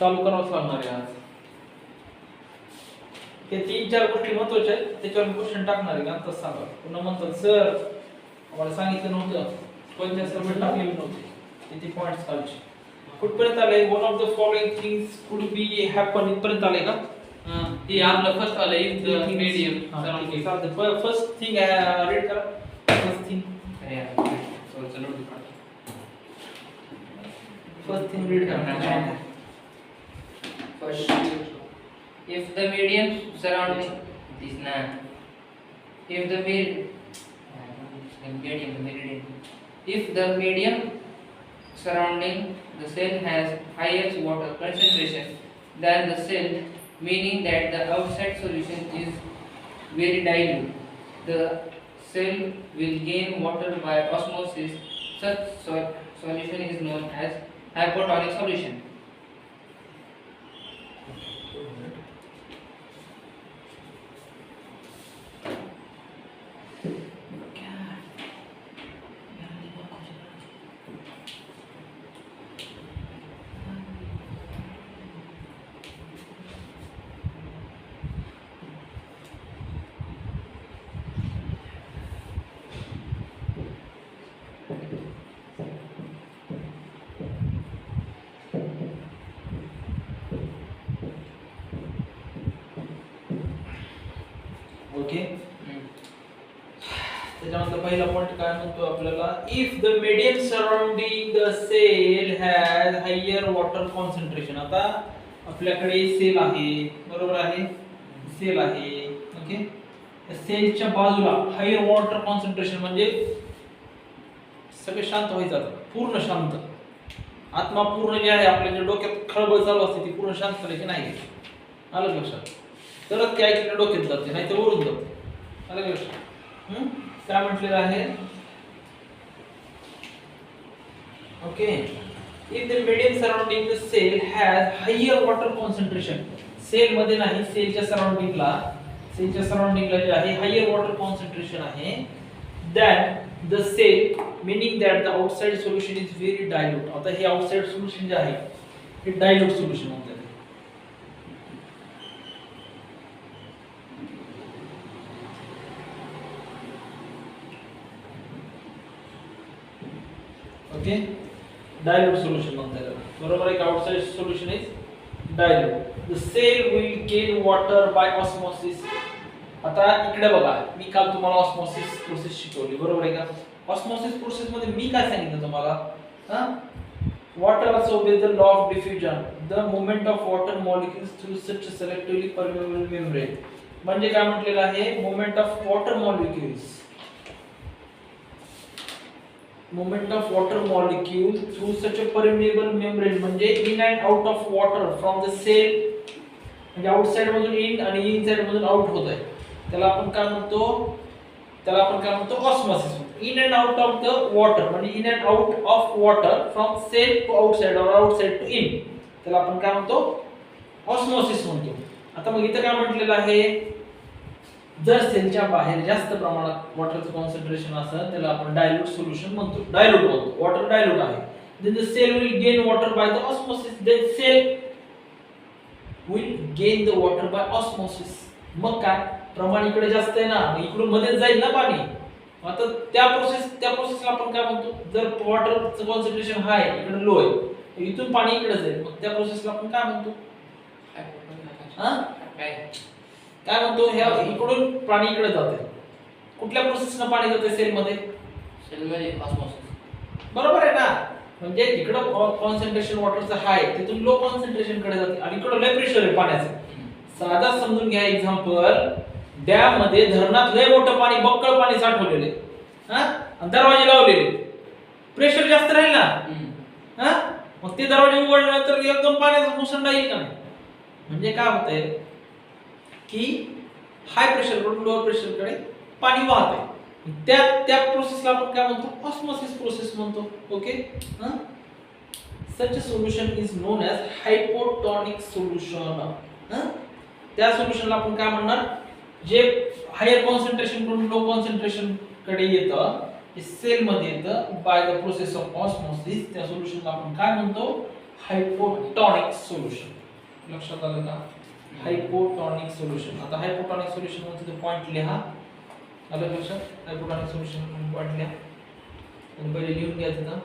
चालू करावंच लागणार आहे आज. ते 3-4 गोष्टी महत्वाच्या आहेत, त्याच्यावर क्वेश्चन टाकणार आहे का तसं सांगा. पुन्हा म्हणतात सर आम्हाला सांगितलं नव्हतं, 50 मिनिट टाकलेली नव्हती, किती पॉइंट्स खालचे कुठपर्यंत आले. One of the following things could be happen इथपर्यंत आले का? ते आपलं फर्स्ट आलं if the medium surrounding. First thing read करा. फर्स्ट थिंग रीड करा. if the medium surrounding this na if the medium surrounding the cell has higher water concentration than the cell, meaning that the outside solution is very dilute, the cell will gain water by osmosis. Such solution is known as hypotonic solution. Okay. त्याच्यानंतर पहिला point काय म्हणतो आपल्याला, if the medium surrounding the cell has higher water concentration. आता आपल्याकडे sale आहे, बरोबर आहे, सेल आहे. ओके. सेलच्या बाजूला हायर वॉटर कॉन्सन्ट्रेशन म्हणजे सगळे शांत व्हायचं, पूर्ण शांत, आत्मा पूर्ण जे आहे आपल्या जे डोक्यात खळबळ चालू असते ती पूर्ण शांत करायची नाही. आलं लक्षात? तरच ते ऐकलं डोक्यात जाते, नाही तर वरून जाते. आलं लक्षात? काय म्हटलेलं आहे? Okay. If the medium surrounding the cell has higher water concentration, cell मध्ये नाही, सेलच्या सराउंडिंगला जे आहे हायर वॉटर कॉन्सन्ट्रेशन आहे, than the cell, meaning that the outside solution is very dilute. आता हे आउटसाइड सोल्युशन जे आहे हे डायल्यूट सोल्युशन म्हणतात. ओके. डायल्यूट सोल्युशन म्हणतात, बरोबर आहे. Outside solution is dilute. The cell will gain water by osmosis. आता इकडे बघा, मी काल तुम्हाला ऑस्मोसिस प्रोसेस शिकवली, बरोबर आहे का? ऑस्मोसिस प्रोसेस मध्ये मी काय सांगितलं तुम्हाला? Water also obeys the law of diffusion, the movement of water molecules through such a selectively permeable membrane. म्हणजे काय म्हटलेलं आहे? movement of water molecules through such a permeable membrane म्हणजे in and out of water from the cell, म्हणजे outside मधून in आणि inside मधून out होत आहे. त्याला आपण काय म्हणतो? Osmosis. In and out of the water म्हणजे in and out of water from cell to outside और आउटसाइड टू इन, त्याला आपण काय म्हणतो? ऑस्मोसिस म्हणतो. आता मग इथं काय म्हटलेलं आहे? जर सेलच्या बाहेर जास्त प्रमाणात वॉटरचं कॉन्सन्ट्रेशन असेल त्याला आपण डायल्यूट सोल्युशन म्हणतो, वॉटर डायल्यूट आहे. then the cell will gain water by the osmosis, then cell will gain the water by osmosis. मग काय, प्रमाण इकडे जास्त आहे ना, इकडून मध्ये जाईल ना पाणी. आता त्या प्रोसेसला आपण काय म्हणतो? जर वॉटरचं कॉन्सन्ट्रेशन हाय, इकडे लो आहे, इथून पाणी इकडे जाईल, मग त्या प्रोसेसला आपण काय म्हणतो? काय म्हणतो? ह्या इकडून पाणी इकडे जाते. कुठल्या प्रोसेसनं पाणी जाते सेल मध्ये? ऑस्मोसिस. बरोबर आहे ना? म्हणजे इकडं कॉन्सन्ट्रेशन वॉटरचं हाय, तिथून लो कॉन्सन्ट्रेशन कडे जाते आणि इकडं लय प्रेशर आहे पाण्याचं. साधा समजून घ्या एक्झाम्पल, डॅम मध्ये धरणात लय मोठं पाणी, बक्कळ पाणी साठवलेले, दरवाजे लावलेले, प्रेशर जास्त राहील ना, मग ते दरवाजे उघडल्यानंतर एकदम पाण्याचा मुसंडा येईल का नाही? म्हणजे काय होतंय की हाय प्रेशर कडून लोअर प्रेशर कडे पाणी वाहत आहे. त्या प्रोसेसला आपण काय म्हणतो? ऑस्मोसिस प्रोसेस म्हणतो. Okay. Such solution is known as hypotonic solution. त्या सोल्युशनला आपण काय म्हणणार? जे हायर कॉन्सन्ट्रेशन कडून लो कॉन्सन्ट्रेशन कडे येतं, हे सेल मध्ये येतं by the process of osmosis, त्या सोल्युशनला आपण काय म्हणतो? Hypotonic solution. लक्षात आलं का? Hypotonic solution. आता हायपोटॉनिक सोल्युशन मध्ये पॉइंट लिहा. आलं लक्षात? हायपोटॉनिक सोल्युशन पॉइंट लिहा आणि पहिले लिहून घ्या तिथं.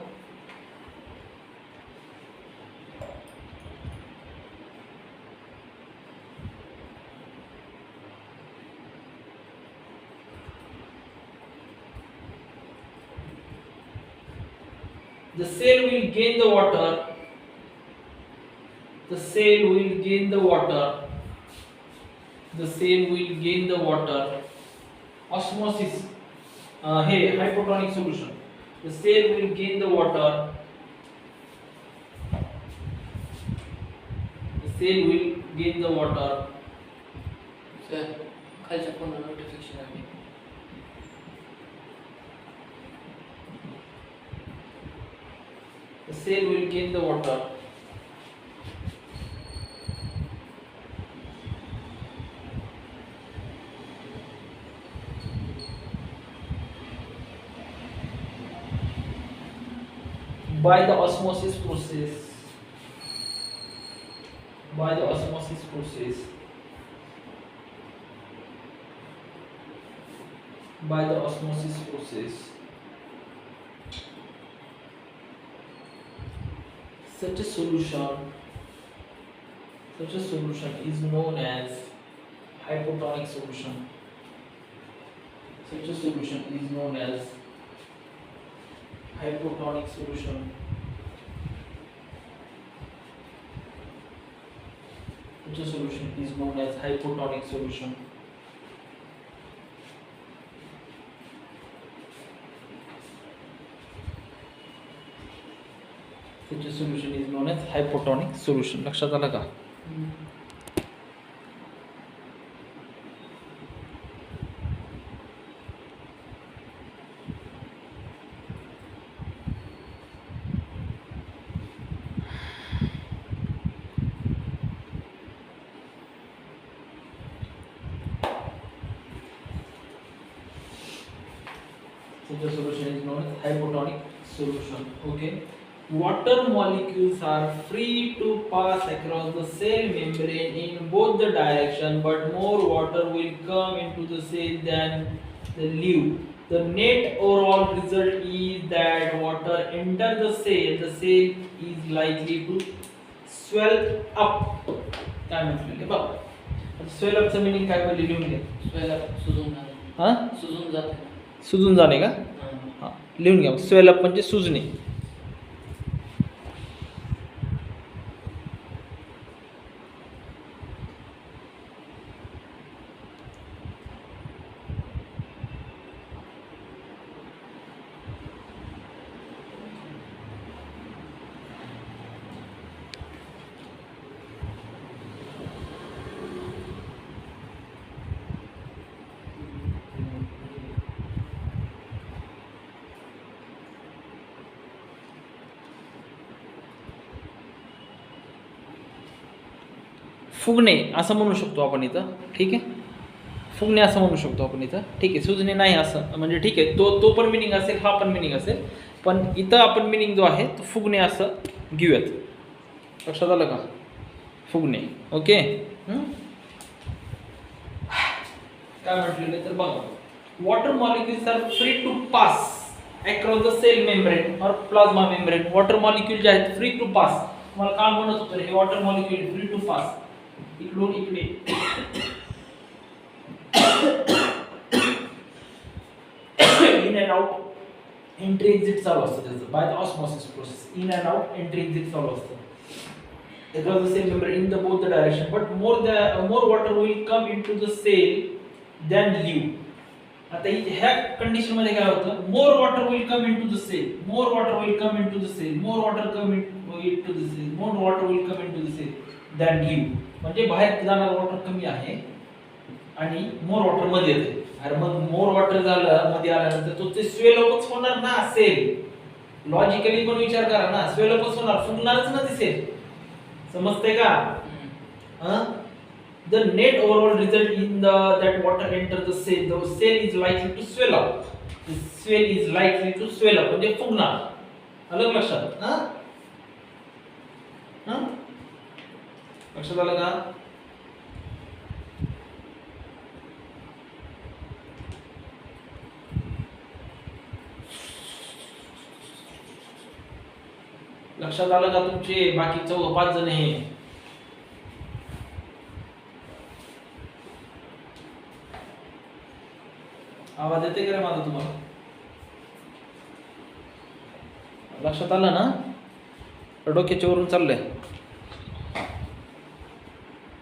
The cell will gain the water. The cell will gain the water. The cell will gain the water. Osmosis. Hey, hypotonic solution. The cell will gain the water. The cell will gain the water. Sir, खालच्या कोणाला notification आली? The cell will gain the water. By the osmosis process. By the osmosis process. By the osmosis process. Such a solution is known as hypotonic solution. Such a solution is known as hypotonic solution. Such a solution is known as hypotonic solution. Such a solution is known as hypotonic solution. लक्षात आलं का? Such a solution is known as hypotonic solution. Okay. Water molecules are free to pass across the cell membrane in both the direction, but more water will come into the cell than the leave. The net overall result is that water enter the cell is likely to swell up. काय म्हटलेले बघ. swell up चं meaning काय बोलले लिहून घे. Swell up, सुजून जाणे. हां? सुजून जाते. सुजून जाणे का? हां. लिहून घ्या. swell up म्हणजे सुजणे. फुगणे असं म्हणू शकतो आपण इथं. ठीक आहे. फुगणे असं म्हणू शकतो आपण इथं. ठीक आहे. सुजणे नाही असं म्हणजे ठीक आहे. तो पण मिनिंग असेल, हा पण मिनिंग असेल, पण इथं आपण मिनिंग जो आहे तो फुगणे असं घेऊयात. लक्षात आलं का? फुगणे. ओके. काय म्हटलेलं तर बघा. Water molecules are free to pass across the cell membrane और प्लाझ्मा मेम्ब्रेन. वॉटर मॉलिक्यूल जे आहेत फ्री टू पास. मला काय म्हणत होतं हे water molecule free to pass इकडून इकडे in and out entry exit चालू असतं त्याचं by the osmosis process. In and out entry exit चालू असतं across the cell membrane in the both the direction, but more water will come into the cell than leave. आता ह्या condition मध्ये काय होतं? more water will come into the cell, more water will come into the cell, more water come into the cell, more water will come into the cell than leave. म्हणजे बाहेर जाणारा water कमी आहे आणि more water मध्ये येते. अरे मग मोर वॉटर झालं मध्ये आल्यानंतर तो ते स्वेलअपच होणार ना. सेल लॉजिकली पण विचार करा ना. स्वेलअपच होणार, फुगणारच ना ती सेल. समजते का? The net overall result in that water enter the cell is likely to swell up. The cell is likely to swell up म्हणजे फुगणार. अलग लक्षात. हा, लक्षात आलं का? लक्षात आलं का तुमचे बाकी 4-5 जण हे? आवाज येते का रे माझा तुम्हाला? लक्षात आलं ना? डोक्याच्या वरून चाललंय.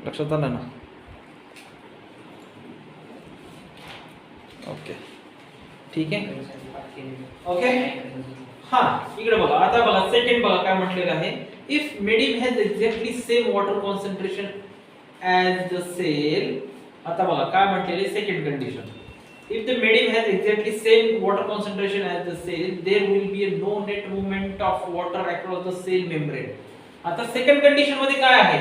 लक्षात आलं ना? ओके, ठीक आहे. ओके, हा इकडे बघा. आता बघा सेकंड बघा काय म्हटलेलं आहे. If medium has exactly same water concentration as the cell. आता बघा काय म्हटलेले second condition. If the medium has exactly same water concentration as the cell, there will be a no net movement of water across the cell membrane. आता second condition मध्ये काय आहे?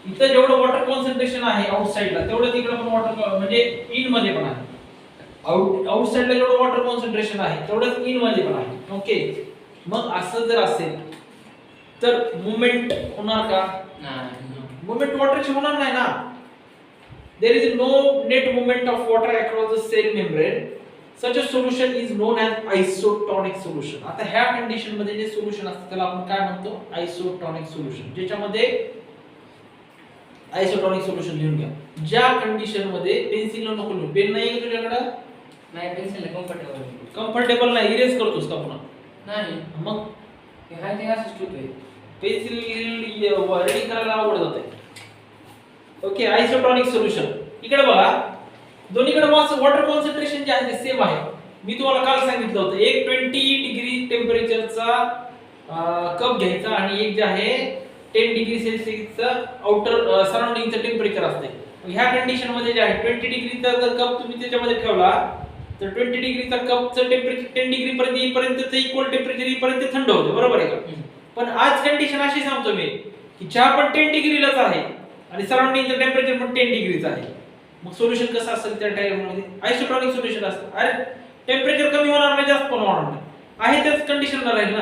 इथं जेवढं वॉटर कॉन्सन्ट्रेशन आहे आउटसाइडला तेवढं तिकडे पण वॉटर म्हणजे इन मध्ये पण आहे. आउटसाइडला जेवढं वॉटर कॉन्सन्ट्रेशन आहे तेवढंच इन मध्ये पण आहे. ओके, मग असं जर असेल तर मुवमेंट होणार का? मुवमेंट वॉटरची होणार नाही ना. There is no net movement of water across the cell membrane. Such a solution is known as isotonic solution. आता ह्या कंडिशन मध्ये जे सोल्युशन असतं त्याला आपण काय म्हणतो? आयसोटॉनिक सोल्युशन. ज्याच्यामध्ये आयसोटॉनिक सोल्युशन लिहून घ्या. ज्या कंडिशन मध्ये पेन्सिल नको लिहू. पेन नाही का तुझ्याकडे? नाही, पेन्सिल कम्फर्टेबल नाही. इरेज करतोस का पुन्हा? नाही. मग हे ते असंच ठेवतोय. पेन्सिल रेडी करायला अवघड जाते. Okay, isotonic solution. इकडे बघा दोन्हीकडे वॉटर कॉन्सन्ट्रेशन जे आहे ते सेम आहे. मी तुम्हाला काल सांगितलं होतं एक 20 डिग्री टेम्परेचरचा कप घ्यायचा आणि एक जे आहे 10 डिग्री सेल्सिअसचा आउटर सराउंडिंगचं टेम्परेचर असते. ह्या कंडिशन मध्ये जे आहे 20 डिग्रीचा जर कप तुम्ही त्याच्यामध्ये ठेवला तर 20 डिग्रीचा कपचं टेम्परेचर 10 डिग्री पर्यंत येईपर्यंत इक्वल टेम्परेचर येईपर्यंत थंड होते. बरोबर आहे का? पण आज कंडिशन अशी सांगतो मी की चहा पण 10 डिग्रीलाच आहे आणि सराउंडिंगचं टेम्परेचर पण 10 डिग्रीच आहे. मग सोल्युशन कसं असेल त्या टाइममध्ये? आयसोटॉनिक सोल्युशन असतं. अरे टेम्परेचर कमी होणार नाही, जास्त पण होणार नाही, आहे त्याच कंडिशनला राहील ना.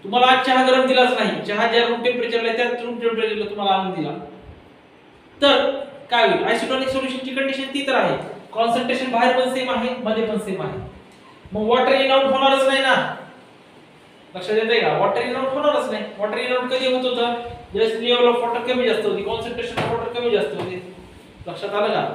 तुम्हाला आज चहा गरम दिलाच नाही, चहा ज्या रूम टेम्परेचरला त्याच रूम टेम्परेचरला तुम्हाला आणून दिला तर काय होईल? आयसोटॉनिक सोल्युशनची कंडिशन ती तर आहे. कॉन्सन्ट्रेशन बाहेर पण सेम आहे, मध्ये पण सेम आहे. मग वॉटर इन आउट होणारच नाही ना. लक्षात येतंय का? वॉटर इन आउट होणारच नाही. वॉटर इन आउट कधी होत होतं? ज्यावेळेस लेवल ऑफ वॉटर कमी जास्त होती, कॉन्सन्ट्रेशन ऑफ वॉटर कमी जास्त होते. लक्षात आलं का?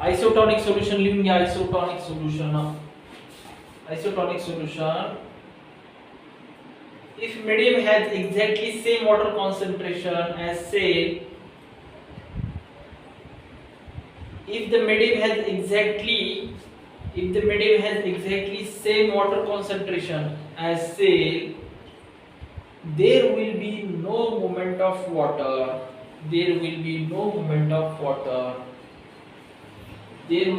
आइसोटॉनिक सोल्यूशन लिहून घ्या. Isotonic solution. Isotonic solution. If medium has exactly same water concentration as cell, if the medium has exactly same water concentration as cell, there will be no movement of water. There will be no movement of water. There will